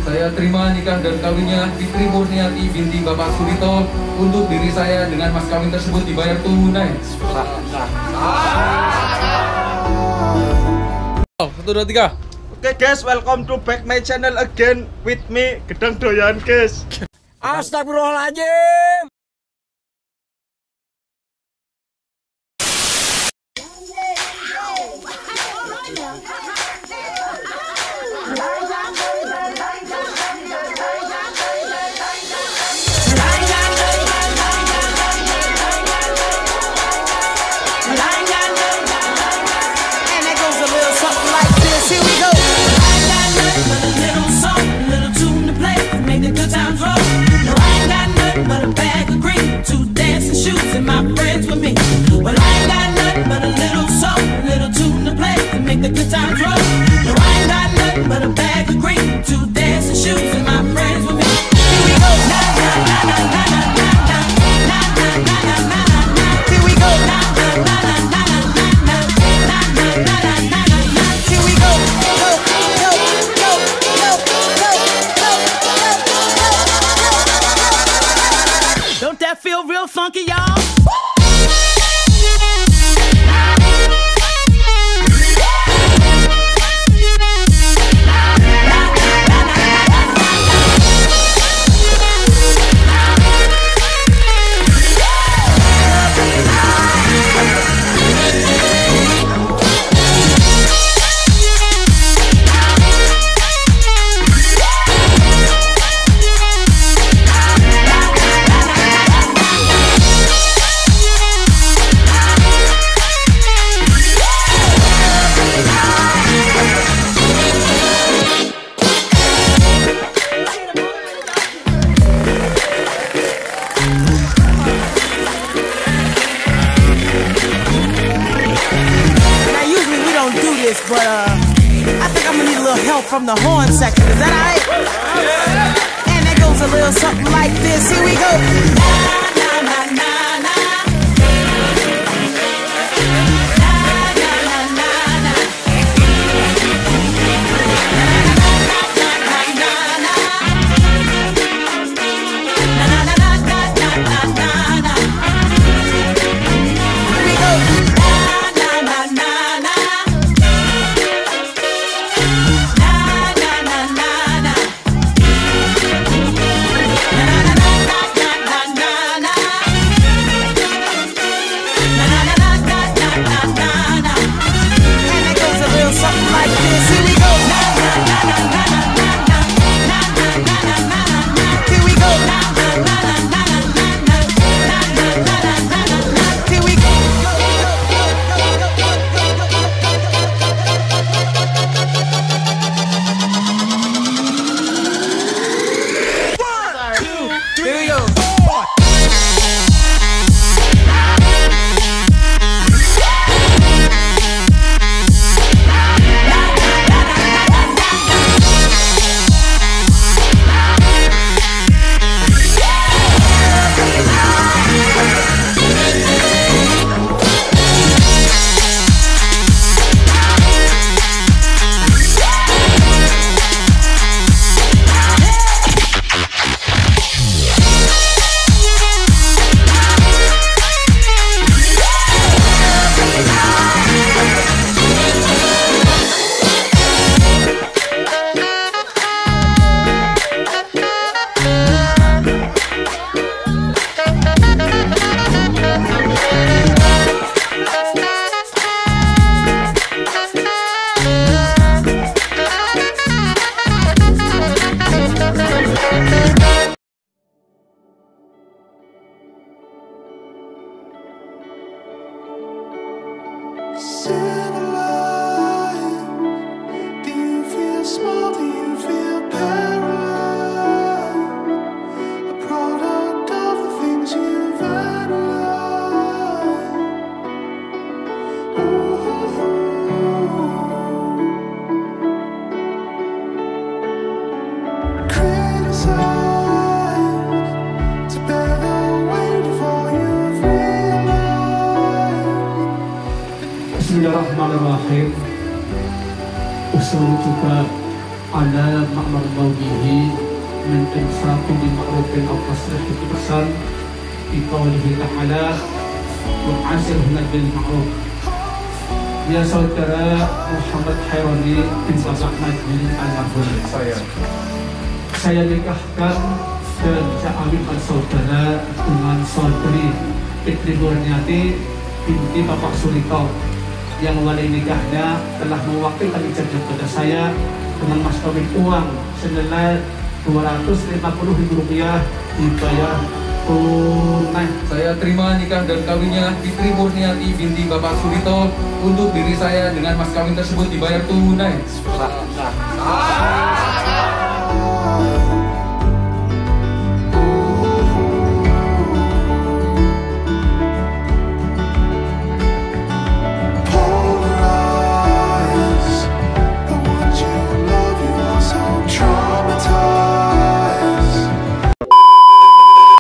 saya terima nikah dan kawinnya Fitri Murniati binti Bapak Surito. Untuk diri saya dengan mas kawin tersebut dibayar tunai. Satu, dua, tiga. Oke guys, welcome to back my channel again with me Gedang Doyan guys. Astagfirullahaladzim. Don't that feel real funky, y'all? But I think I'm gonna need a little help from the horn section. Is that alright? And that goes a little something like this. Here we go. Na na na na na. Bismillahirrahmanirrahim. Usul juga على ما أمر الله به من إمساك بالمعروف أو تصريح بإحسان في قوله تعالى وعاشرهن بالمعروف. Ya saudara Muhammad Khaironi bin Ahmad bin Al-Mahfud, saya nikahkan dan saya aminkan saudara dengan saudari Fitri Nurniati binti Bapak Surito yang wali nikahnya telah mewakilkan ijazah kepada saya dengan mas kawin uang senilai Rp250.000 dibayar tunai. Saya terima nikah dan kawinnya Fitri Murniati binti Bapak Surito untuk diri saya dengan mas kawin tersebut dibayar tunai. Sah.